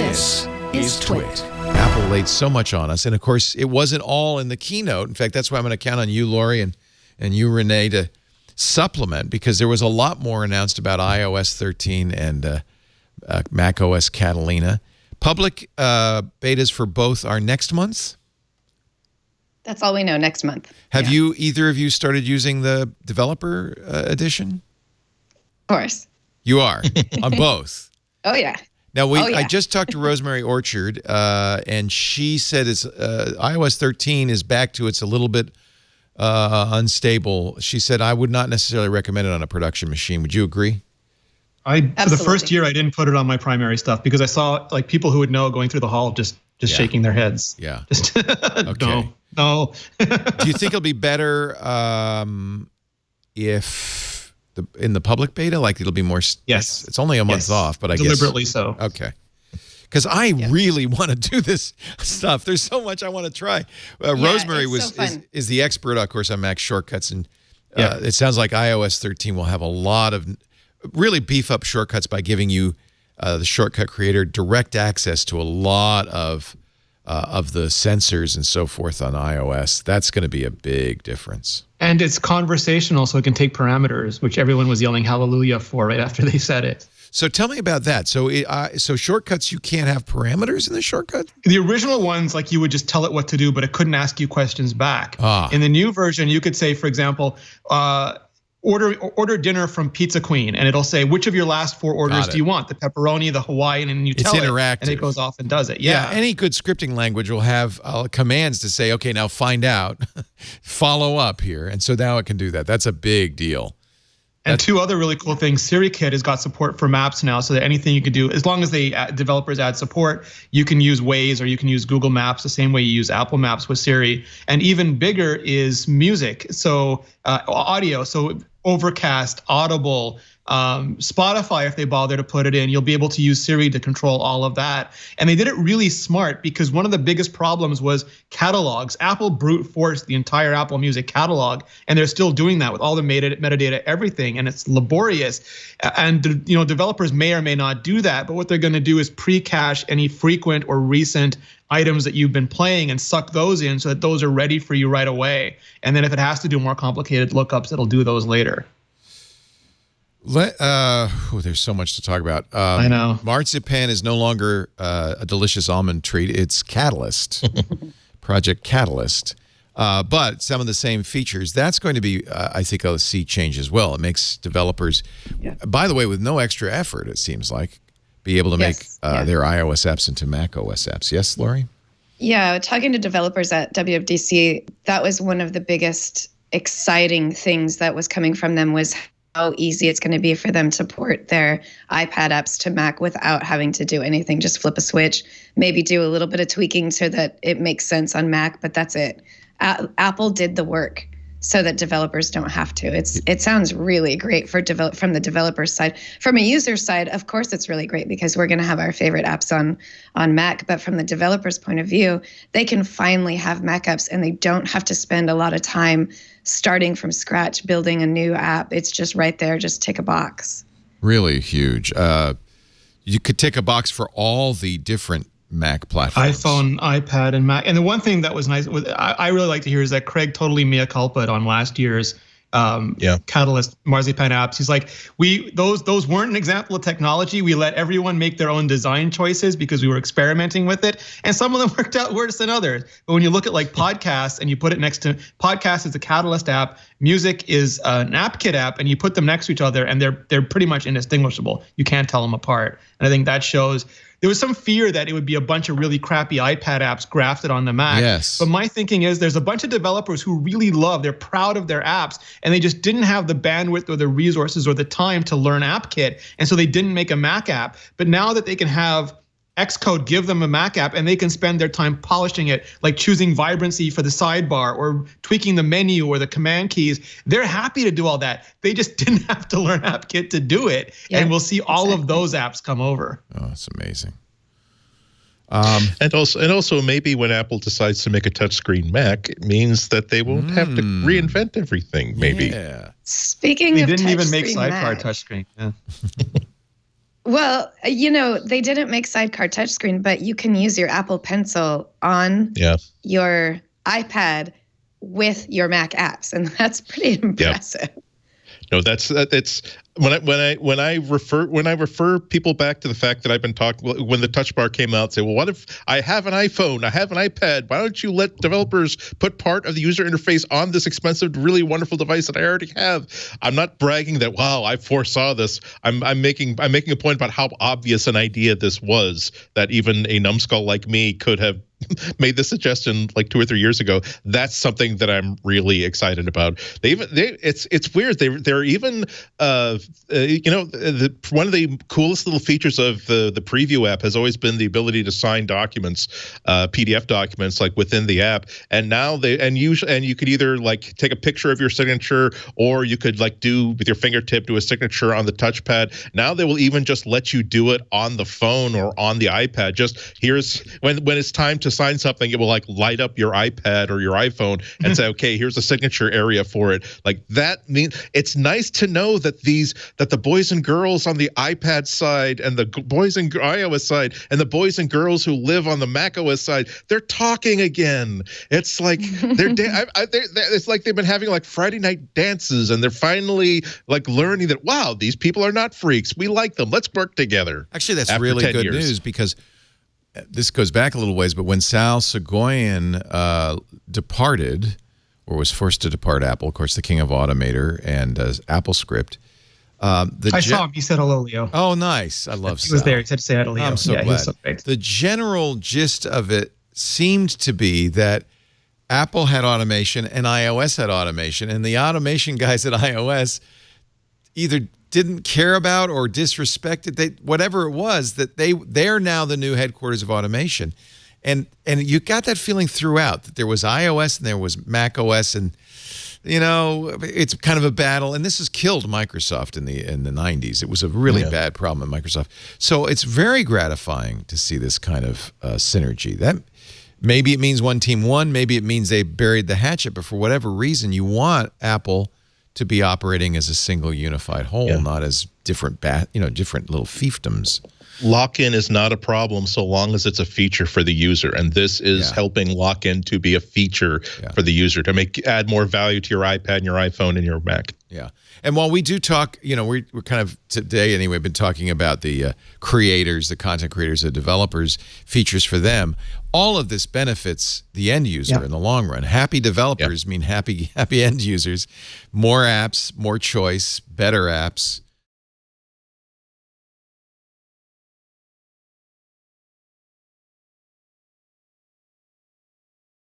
This is TWiT. Apple laid so much on us, and of course, it wasn't all in the keynote. In fact, that's why I'm going to count on you, Lori, and you, Renee, to supplement, because there was a lot more announced about iOS 13 and macOS Catalina. Public betas for both are next month? That's all we know, next month. Have you, either of you, started using the developer edition? Of course. You are, on both? Oh, yeah. Now, I just talked to Rosemary Orchard, and she said it's iOS 13 is back to it's a little bit unstable. She said, I would not necessarily recommend it on a production machine. Would you agree? For the first year, I didn't put it on my primary stuff because I saw like people who would know going through the hall just shaking their heads. Yeah. Just, okay. No. Do you think it'll be better if in the public beta, like it'll be more? Yes. It's only a month off, but I deliberately guess. so. Okay. Because I really want to do this stuff. There's so much I want to try. Rosemary is the expert, of course, on Mac shortcuts, and it sounds like iOS 13 will have a lot of really beef up shortcuts by giving you the shortcut creator direct access to a lot of the sensors and so forth on iOS. That's going to be a big difference. And it's conversational, so it can take parameters, which everyone was yelling hallelujah for right after they said it. So tell me about that. So so shortcuts, you can't have parameters in the shortcut? The original ones, like you would just tell it what to do, but it couldn't ask you questions back. In the new version, you could say, for example, order dinner from Pizza Queen, and it'll say, which of your last 4 orders do you want? The pepperoni, the Hawaiian, and you tell it, and it goes off and does it. Yeah. Any good scripting language will have commands to say, okay, now find out, follow up here. And so now it can do that. That's a big deal. And 2 other really cool things. SiriKit has got support for maps now, so that anything you can do, as long as developers add support, you can use Waze or you can use Google Maps the same way you use Apple Maps with Siri. And even bigger is music, so audio. So Overcast, Audible, Spotify, if they bother to put it in, you'll be able to use Siri to control all of that. And they did it really smart because one of the biggest problems was catalogs. Apple brute forced the entire Apple Music catalog, and they're still doing that with all the metadata, everything, and it's laborious. And developers may or may not do that, but what they're going to do is pre-cache any frequent or recent items that you've been playing and suck those in so that those are ready for you right away. And then if it has to do more complicated lookups, it'll do those later. There's so much to talk about. I know. Marzipan is no longer a delicious almond treat. It's Catalyst, Project Catalyst. But some of the same features. That's going to be, I think, a sea change as well. It makes developers, by the way, with no extra effort, it seems like, be able to make their iOS apps into macOS apps. Yes, Lori? Yeah, talking to developers at WWDC, that was one of the biggest exciting things that was coming from them was how easy it's going to be for them to port their iPad apps to Mac without having to do anything. Just flip a switch, maybe do a little bit of tweaking so that it makes sense on Mac, but that's it. Apple did the work so that developers don't have to. It sounds really great from the developer side. From a user side, of course, it's really great because we're going to have our favorite apps on Mac. But from the developer's point of view, they can finally have Mac apps and they don't have to spend a lot of time starting from scratch, building a new app. It's just right there. Just tick a box. Really huge. You could tick a box for all the different Mac platforms. iPhone, iPad, and Mac. And the one thing that was nice, I really like to hear, is that Craig totally mea culpa'd on last year's Catalyst Marzipan apps. He's like, those weren't an example of technology. We let everyone make their own design choices because we were experimenting with it, and some of them worked out worse than others. But when you look at like podcasts and you put it next to podcast is a Catalyst app, music is an AppKit app, and you put them next to each other, and they're pretty much indistinguishable. You can't tell them apart, and I think that shows. There was some fear that it would be a bunch of really crappy iPad apps grafted on the Mac. Yes. But my thinking is there's a bunch of developers who really they're proud of their apps, and they just didn't have the bandwidth or the resources or the time to learn AppKit. And so they didn't make a Mac app. But now that they can have Xcode give them a Mac app and they can spend their time polishing it, like choosing vibrancy for the sidebar or tweaking the menu or the command keys, they're happy to do all that. They just didn't have to learn AppKit to do it. Yeah, and we'll see all of those apps come over. Oh, that's amazing. And also maybe when Apple decides to make a touchscreen Mac, it means that they won't have to reinvent everything. Maybe. Yeah. Speaking they of didn't even make touchscreen Sidecar Mac, touchscreen. Yeah. Well, they didn't make sidecar touchscreen, but you can use your Apple Pencil on your iPad with your Mac apps, and that's pretty impressive. No, it's when I refer people back to the fact that I've been talking when the Touch Bar came out, say, well, what if I have an iPhone, I have an iPad? Why don't you let developers put part of the user interface on this expensive, really wonderful device that I already have? I'm not bragging that wow, I foresaw this. I'm making a point about how obvious an idea this was, that even a numbskull like me could have made this suggestion like 2 or 3 years ago. That's something that I'm really excited about. It's weird. They're even one of the coolest little features of the preview app has always been the ability to sign documents, PDF documents, like within the app. And now you could either like take a picture of your signature, or you could like do with your fingertip do a signature on the touchpad. Now they will even just let you do it on the phone or on the iPad. Just here's when it's time to sign something, it will like light up your iPad or your iPhone and say, okay, here's a signature area for it. Like that means it's nice to know that the boys and girls on the iPad side and the boys and iOS side and the boys and girls who live on the macOS side, they're talking again. It's like it's like they've been having like Friday night dances, and they're finally like learning that wow, these people are not freaks. We like them. Let's work together. Actually, that's really good news, because this goes back a little ways, but when Sal Seguin departed, or was forced to depart Apple, of course, the king of Automator and AppleScript. I saw him. He said hello, Leo. Oh, nice. I love Sal. He was there. He said to say hi to Leo. I'm so glad. He was so great. The general gist of it seemed to be that Apple had automation and iOS had automation, and the automation guys at iOS either didn't care about or disrespected whatever it was, that they're now the new headquarters of automation. And you got that feeling throughout, that there was iOS and there was macOS, and it's kind of a battle. And this has killed Microsoft in the 90s. It was a really bad problem at Microsoft. So it's very gratifying to see this kind of synergy. That maybe it means one team won, maybe it means they buried the hatchet, but for whatever reason, you want Apple to be operating as a single unified whole, not as different different little fiefdoms. Lock-in is not a problem so long as it's a feature for the user, and this is helping lock-in to be a feature for the user, to add more value to your iPad and your iPhone and your Mac. Yeah. And while we do talk, we're kind of today anyway been talking about the creators, the content creators, the developers, features for them. All of this benefits the end user in the long run. Happy developers mean happy end users. More apps, more choice, better apps.